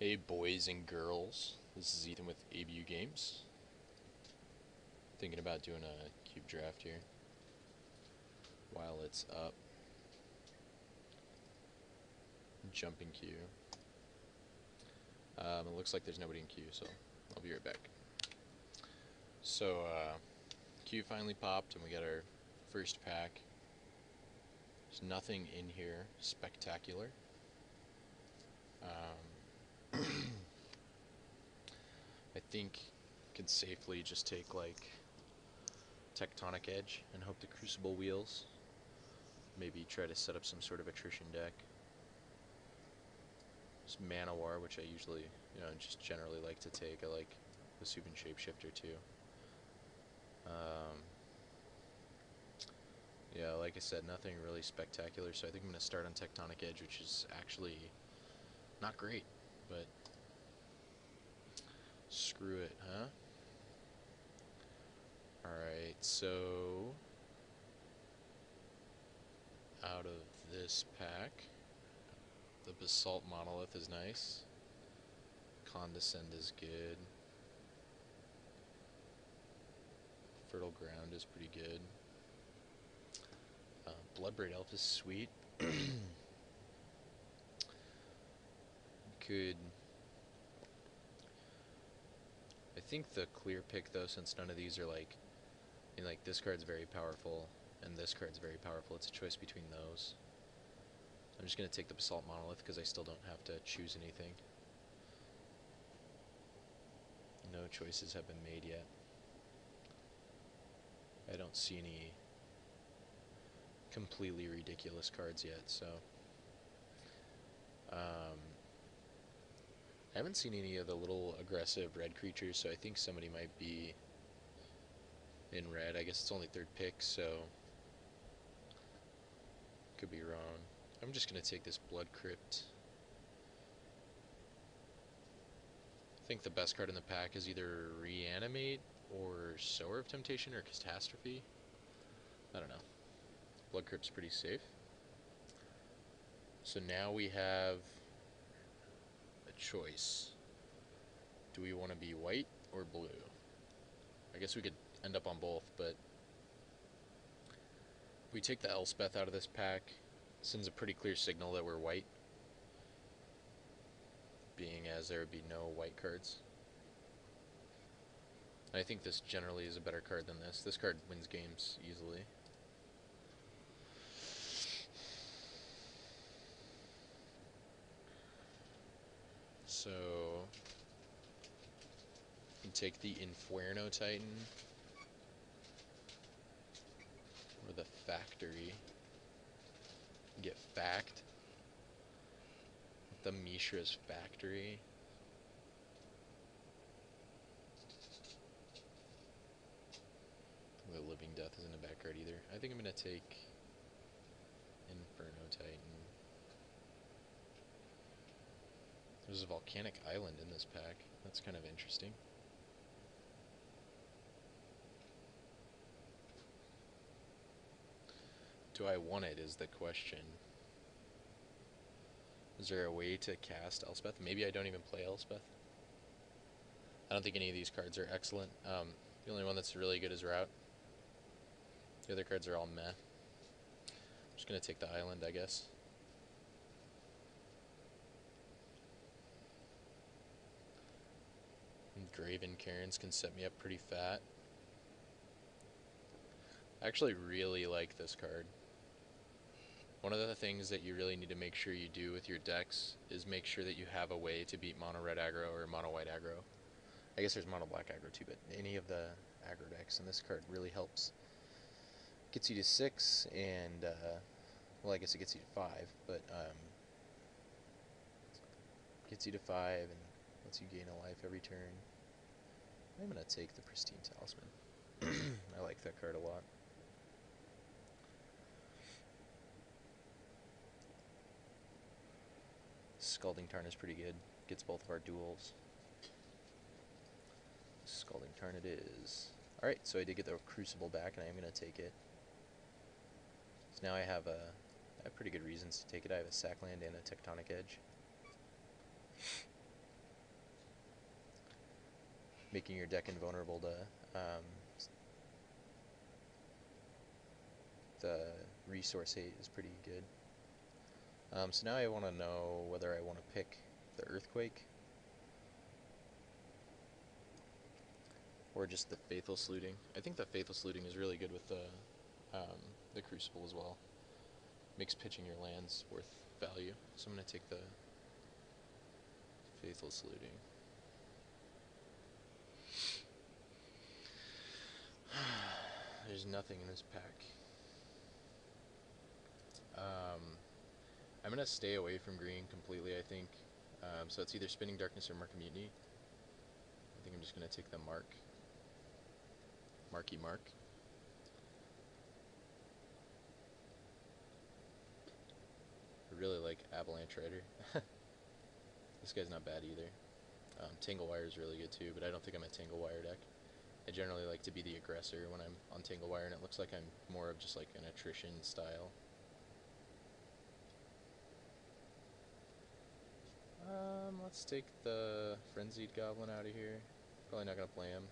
Hey boys and girls, this is Ethan with ABU Games. Thinking about doing a cube draft here while it's up. Jumping queue. It looks like there's nobody in queue, so I'll be right back. So, queue finally popped and we got our first pack. There's nothing in here spectacular. I think could safely just take like Tectonic Edge and hope the Crucible wheels. Maybe try to set up some sort of attrition deck. There's Manowar, which I usually, just generally like to take. I like the Subin Shapeshifter too. Yeah, like I said, nothing really spectacular, so I think I'm going to start on Tectonic Edge, which is actually not great, but screw it, huh? Alright, so out of this pack, the Basalt Monolith is nice. Condescend is good. Fertile Ground is pretty good. Bloodbraid Elf is sweet. Could... I think the clear pick, though, since none of these are like... this card's very powerful, and this card's very powerful. It's a choice between those. I'm just going to take the Basalt Monolith, because I still don't have to choose anything. No choices have been made yet. I don't see any completely ridiculous cards yet, so... I haven't seen any of the little aggressive red creatures, so I think somebody might be in red. I guess it's only third pick, so could be wrong. I'm just going to take this Blood Crypt. I think the best card in the pack is either Reanimate or Sower of Temptation or Catastrophe. I don't know. Blood Crypt's pretty safe. So now we have a choice. Do we want to be white or blue? I guess we could end up on both, but if we take the Elspeth out of this pack, it sends a pretty clear signal that we're white, being as there would be no white cards. I think this generally is a better card than this. This card wins games easily. So, you take the Inferno Titan, or the Factory, get fact. The Mishra's Factory. The Living Death isn't a bad card either. I think I'm going to take Inferno Titan. There's a Volcanic Island in this pack. That's kind of interesting. Do I want it is the question. Is there a way to cast Elspeth? Maybe I don't even play Elspeth. I don't think any of these cards are excellent. The only one that's really good is Route. The other cards are all meh. I'm just going to take the island, I guess. And Graven Cairns can set me up pretty fat. I actually really like this card. One of the things that you really need to make sure you do with your decks is make sure that you have a way to beat mono red aggro or mono white aggro. I guess there's mono black aggro too, but any of the aggro decks, and this card really helps. Gets you to 6, and well, I guess it gets you to 5, but gets you to 5 and lets you gain a life every turn. I'm gonna take the Pristine Talisman. I like that card a lot. Scalding Tarn is pretty good. Gets both of our duels. Scalding Tarn it is. Alright, so I did get the Crucible back, and I am going to take it. So now I have pretty good reasons to take it. I have a Sackland and a Tectonic Edge. making your deck invulnerable to the resource hate is pretty good. So now I want to know whether I want to pick the Earthquake or just the Faithful Saluting. I think the Faithful Saluting is really good with the Crucible as well. Makes pitching your lands worth value. So I'm going to take the Faithful Saluting. There's nothing in this pack. I'm going to stay away from green completely, I think. So it's either Spinning Darkness or Mark of Mutiny. I think I'm just going to take the Marky Mark. I really like Avalanche Rider. This guy's not bad either. Tangle Wire is really good too, but I don't think I'm a Tangle Wire deck. I generally like to be the aggressor when I'm on Tangle Wire, and it looks like I'm more of just like an attrition style. Let's take the Frenzied Goblin out of here. Probably not going to play him.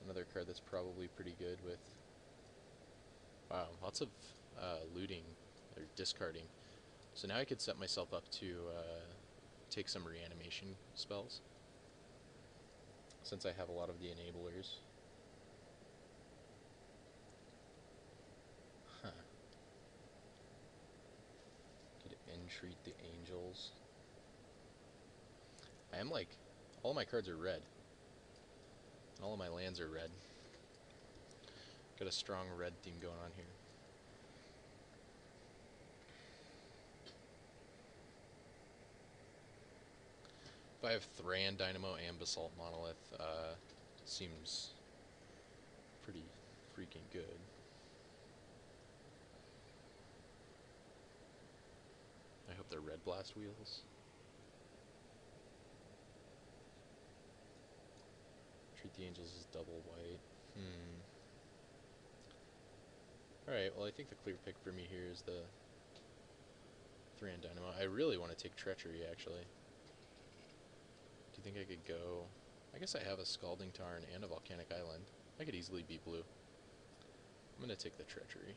Another card that's probably pretty good with... Wow, lots of looting or discarding. So now I could set myself up to take some reanimation spells, since I have a lot of the enablers. Huh. Could entreat the angels. I am like, all of my cards are red. And all of my lands are red. Got a strong red theme going on here. If I have Thran, Dynamo, and Basalt Monolith, seems pretty freaking good. I hope they're Red Blast wheels. Treat the Angels as double white. Alright, well I think the clear pick for me here is the Thran Dynamo. I really want to take Treachery, actually. Do you think I could go... I guess I have a Scalding Tarn and a Volcanic Island. I could easily be blue. I'm going to take the Treachery.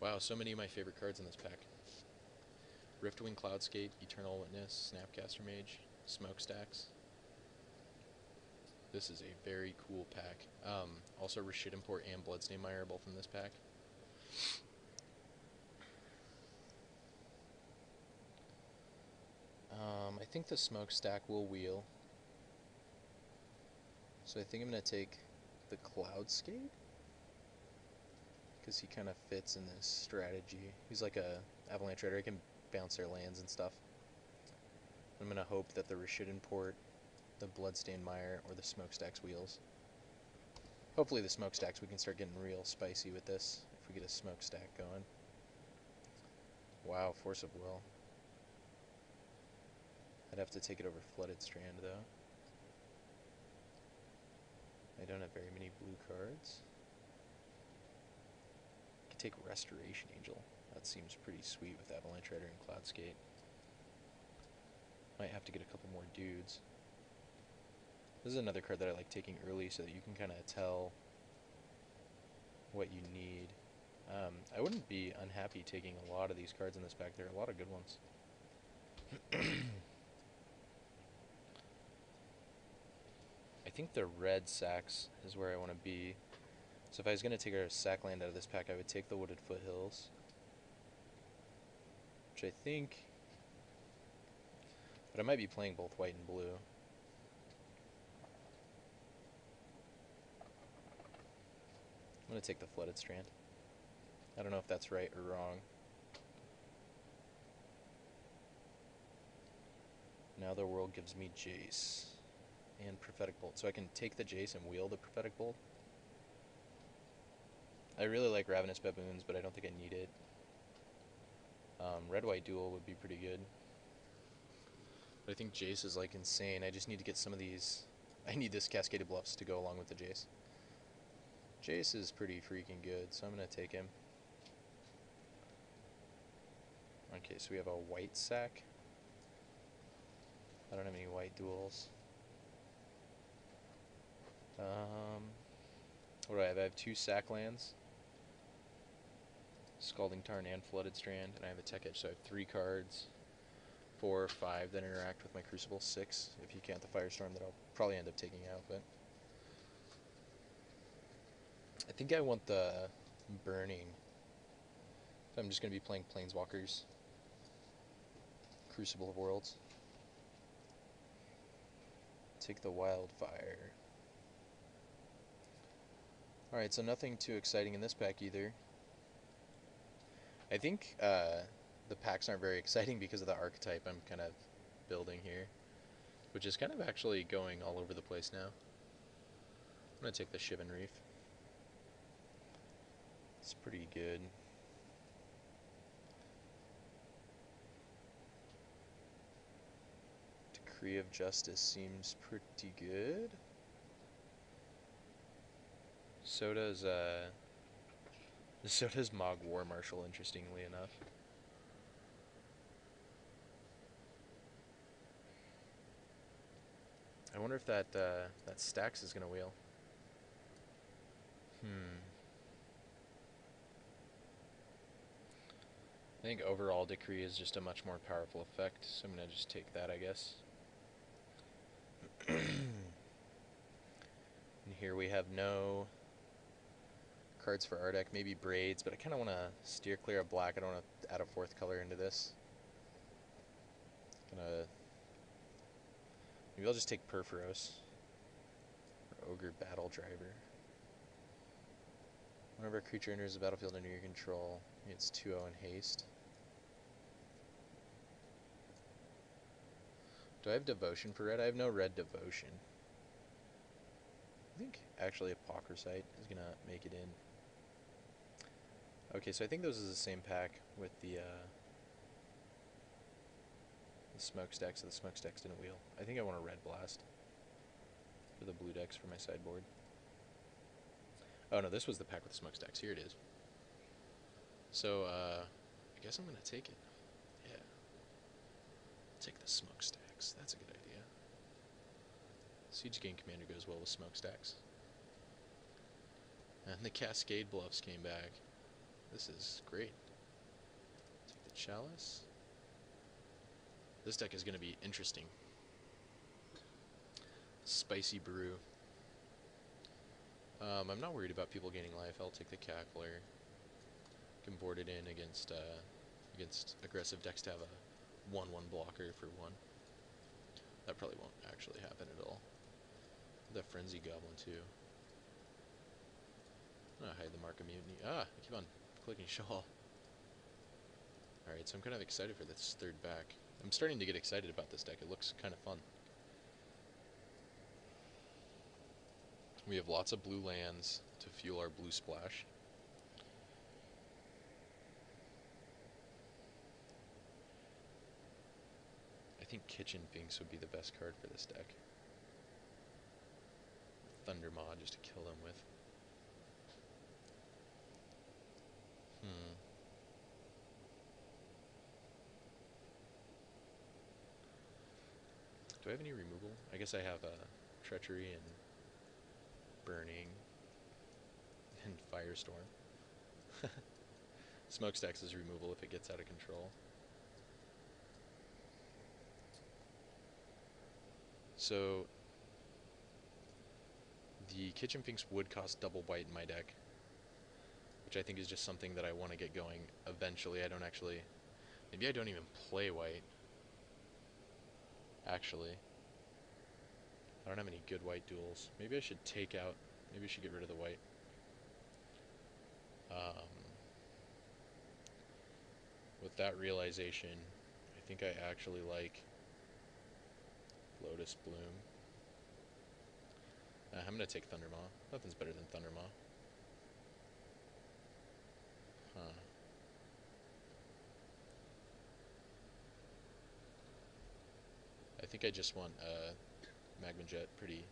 Wow, so many of my favorite cards in this pack. Riftwing Cloudskate, Eternal Witness, Snapcaster Mage, Smokestacks. This is a very cool pack. Also, Rashid Import and Bloodstained Mire are both in this pack. I think the Smokestack will wheel. So I think I'm going to take the Cloudskate, because he kind of fits in this strategy. He's like a Avalanche Rider. He can bounce their lands and stuff. I'm going to hope that the Rashid Import, the Bloodstained Mire, or the Smokestacks wheels. Hopefully the Smokestacks, we can start getting real spicy with this if we get a Smokestack going. Wow, Force of Will. I'd have to take it over Flooded Strand, though. I don't have very many blue cards. I could take Restoration Angel. That seems pretty sweet with Avalanche Rider and Cloudskate. Might have to get a couple more dudes. This is another card that I like taking early so that you can kind of tell what you need. I wouldn't be unhappy taking a lot of these cards in this pack. There are a lot of good ones. I think the red sacks is where I want to be. So if I was going to take a sack land out of this pack, I would take the Wooded Foothills, which I think... But I might be playing both white and blue. I'm going to take the Flooded Strand. I don't know if that's right or wrong. Now the world gives me Jace and Prophetic Bolt. So I can take the Jace and wheel the Prophetic Bolt. I really like Ravenous Baboons, but I don't think I need it. Red-White Duel would be pretty good. But I think Jace is like insane. I just need to get some of these... I need this Cascaded Bluffs to go along with the Jace. Jace is pretty freaking good, so I'm going to take him. Okay, so we have a white sack. I don't have any white duels. What do I have? I have 2 sack lands. Scalding Tarn and Flooded Strand, and I have a Tech Edge, so I have 3 cards. 4 or 5 that interact with my Crucible. 6 if you count the Firestorm that I'll probably end up taking out, but I think I want the Burning. So I'm just going to be playing Planeswalkers. Crucible of Worlds. Take the Wildfire. Alright, so nothing too exciting in this pack either. I think the packs aren't very exciting because of the archetype I'm kind of building here, which is kind of actually going all over the place now. I'm going to take the Shivan Reef. It's pretty good. Decree of Justice seems pretty good. So does Mogg War Marshal, interestingly enough. I wonder if that Stax is gonna wheel. I think overall Decree is just a much more powerful effect, so I'm gonna just take that, I guess. And here we have no cards for our deck, maybe Braids, but I kind of want to steer clear of black. I don't want to add a 4th color into this. Maybe I'll just take Purphoros or Ogre Battle Driver. Whenever a creature enters the battlefield under your control, it's 2-0 in haste. Do I have Devotion for red? I have no red Devotion. I think actually Apocryphite is going to make it in. Okay, so I think those is the same pack with the Smokestacks, so the Smokestacks didn't wheel. I think I want a Red Blast for the blue decks for my sideboard. Oh no, this was the pack with the Smokestacks. Here it is. So, I guess I'm going to take it. Yeah. Take the Smokestacks. That's a good idea. Siege Gang Commander goes well with Smokestacks. And the Cascade Bluffs came back. This is great. Take the Chalice. This deck is going to be interesting. Spicy Brew. I'm not worried about people gaining life. I'll take the Cackler. Can board it in against aggressive decks to have a 1/1 blocker for 1. That probably won't actually happen at all. The Frenzy Goblin too. I'm gonna hide the Mark of Mutiny. I keep on clicking show all. Alright, so I'm kind of excited for this 3rd back. I'm starting to get excited about this deck. It looks kind of fun. We have lots of blue lands to fuel our blue splash. I think Kitchen Finks would be the best card for this deck. Thundermaw just to kill them with. Do I have any removal? I guess I have Treachery and Burning and Firestorm. Smokestacks is removal if it gets out of control. So the Kitchen Finks would cost double white in my deck, which I think is just something that I want to get going eventually. Maybe I don't even play white. Actually, I don't have any good white duels. Maybe I should maybe I should get rid of the white. With that realization, I think I actually like Lotus Bloom. I'm going to take Thundermaw. Nothing's better than Thundermaw. I think I just want Magma Jet, pretty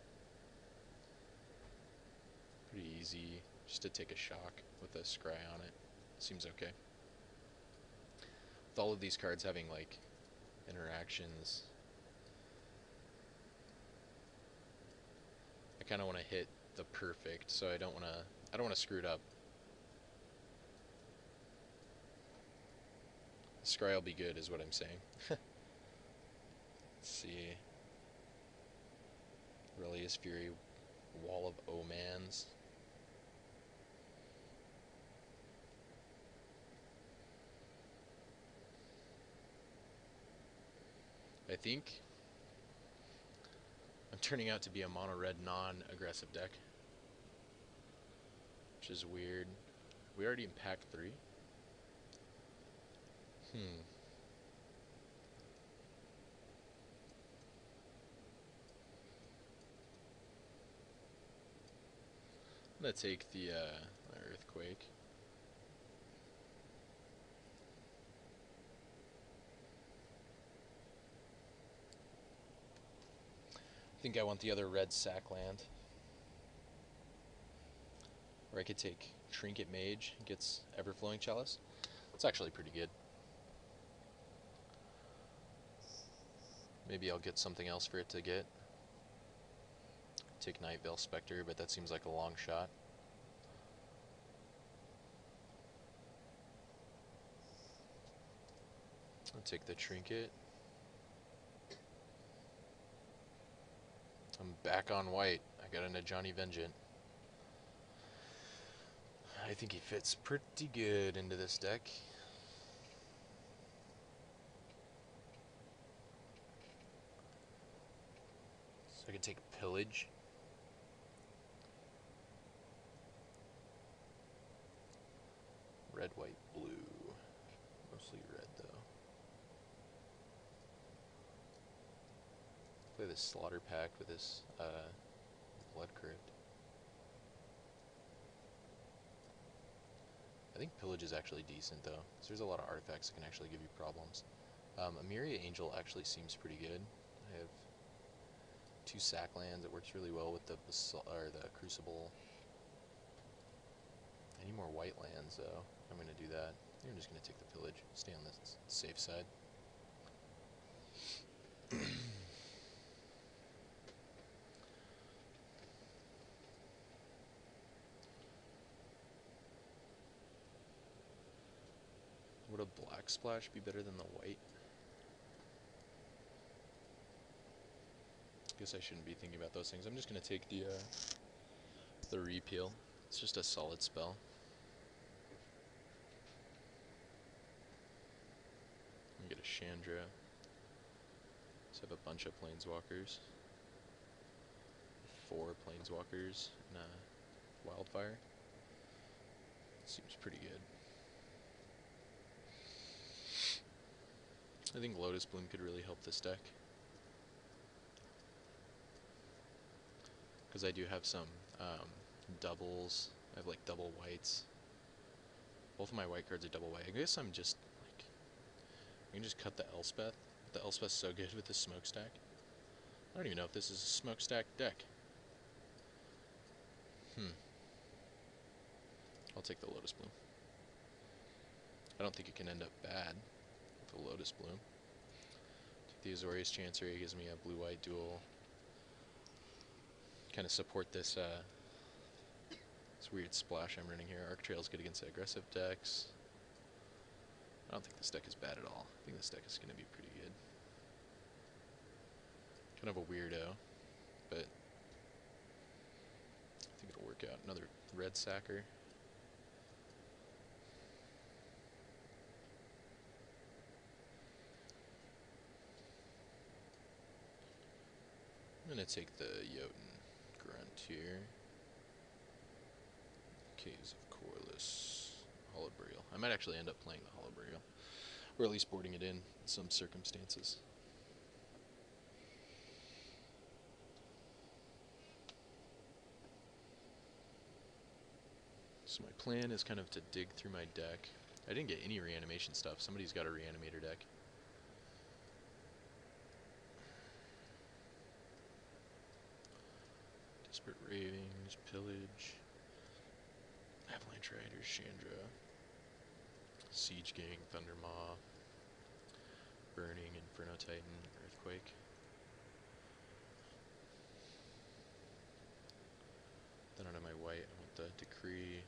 easy, just to take a shock with a Scry on it. Seems okay. with all of these cards having like interactions, I kind of want to hit the perfect, so I don't want to screw it up. Scry will be good is what I'm saying. Let's see. Relius Fury, Wall of Omans. I think I'm turning out to be a mono red non-aggressive deck, which is weird. We already in pack 3. I'm gonna take the Earthquake. I think I want the other red sack land. Or I could take Trinket Mage, gets Everflowing Chalice. It's actually pretty good. Maybe I'll get something else for it to get. Take Night Veil Spectre, but that seems like a long shot. I'll take the Trinket. I'm back on white. I got into Johnny Vengeant. I think he fits pretty good into this deck. So I can take Pillage. Red, white, blue. Mostly red, though. Play this Slaughter Pact with this Blood Crypt. I think Pillage is actually decent, though. So there's a lot of artifacts that can actually give you problems. Emiria Angel actually seems pretty good. I have 2 sack lands. It works really well with the Crucible. I need more white lands, though. I'm going to do that. I think I'm just going to take the Pillage. Stay on the safe side. Would a black splash be better than the white? Guess I shouldn't be thinking about those things. I'm just going to take the Repeal. It's just a solid spell. I'm going to get a Chandra. Let's have a bunch of Planeswalkers. 4 Planeswalkers and a Wildfire. Seems pretty good. I think Lotus Bloom could really help this deck. Because I do have some doubles. I have like double whites. Both of my white cards are double white. I guess I'm just like, I can just cut the Elspeth. The Elspeth's so good with the Smokestack. I don't even know if this is a Smokestack deck. I'll take the Lotus Bloom. I don't think it can end up bad with the Lotus Bloom. Take the Azorius Chancery, gives me a blue-white duel. Kind of support this this weird splash I'm running here. Arc Trail's good against aggressive decks. I don't think this deck is bad at all. I think this deck is going to be pretty good. Kind of a weirdo, but I think it'll work out. Another red sacker. I'm going to take the Jotun Grunt here. Caves of Corliss. Hollow Burial. I might actually end up playing the Hollow Burial. Or at least boarding it in some circumstances. So my plan is kind of to dig through my deck. I didn't get any reanimation stuff. Somebody's got a reanimator deck. Desperate Ravings, Pillage, Avalanche Riders, Chandra, Siege Gang, Thundermaw. Burning, Inferno Titan, Earthquake. Then out of my white, I want the Decree,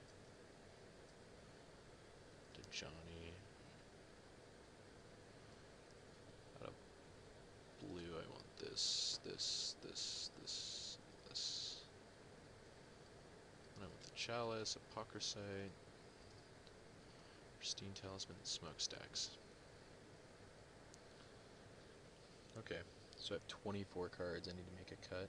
the Johnny. Out of blue, I want this. And I want the Chalice, Apocryphite, Pristine Talisman, and Smokestacks. Okay, so I have 24 cards. I need to make a cut.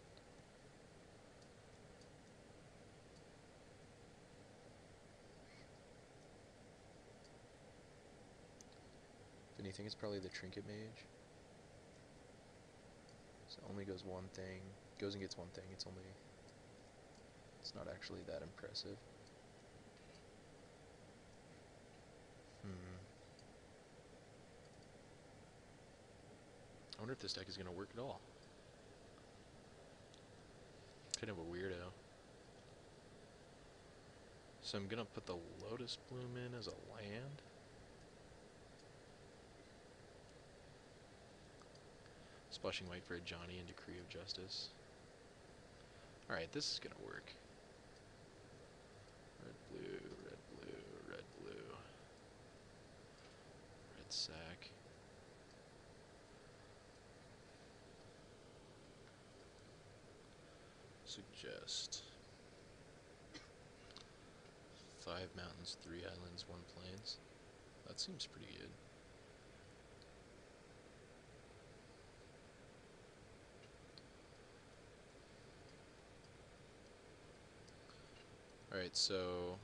If anything, it's probably the Trinket Mage. So it only goes one thing. Goes and gets one thing. It's not actually that impressive. I wonder if this deck is going to work at all. Kind of a weirdo. So I'm going to put the Lotus Bloom in as a land. Splashing white for a Johnny and Decree of Justice. Alright, this is going to work. Red, blue, red, blue, red, blue. Red sack. Suggest 5 mountains, 3 islands, 1 plains. That seems pretty good. Alright, so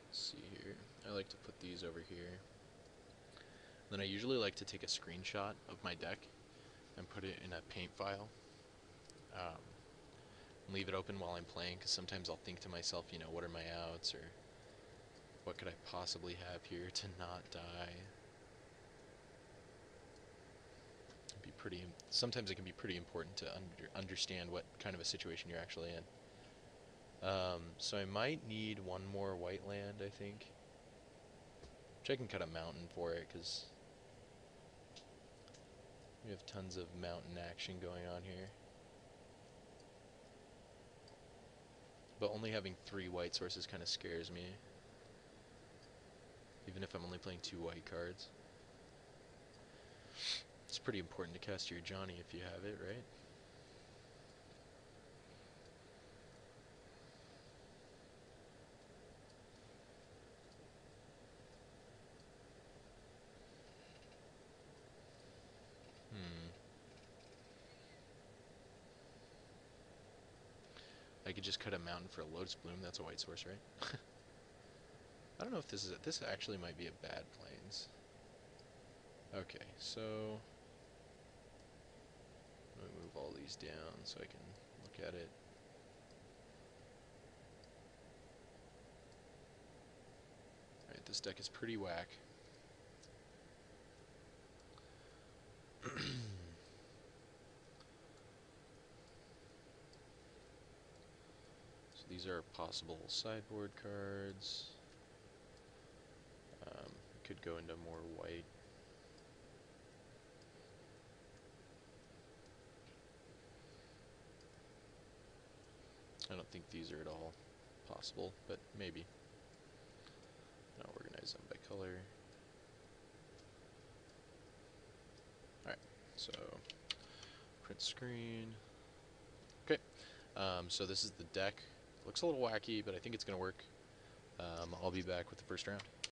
let's see here. I like to put these over here. Then I usually like to take a screenshot of my deck and put it in a paint file. Leave it open while I'm playing, because sometimes I'll think to myself, you know, what are my outs, or what could I possibly have here to not die? Sometimes it can be pretty important to understand what kind of a situation you're actually in. So I might need one more white land, I think. Which I can cut a mountain for it, because we have tons of mountain action going on here. But only having 3 white sources kind of scares me. Even if I'm only playing 2 white cards. It's pretty important to cast your Johnny if you have it, right? I could just cut a mountain for a Lotus Bloom. That's a white source, right? I don't know if this actually might be a bad plains. Okay, so let me move all these down so I can look at it. Alright, this deck is pretty whack. These are possible sideboard cards. Could go into more white. I don't think these are at all possible, but maybe. I'll organize them by color. Alright, so print screen. Okay, so this is the deck. Looks a little wacky, but I think it's going to work. I'll be back with the first round.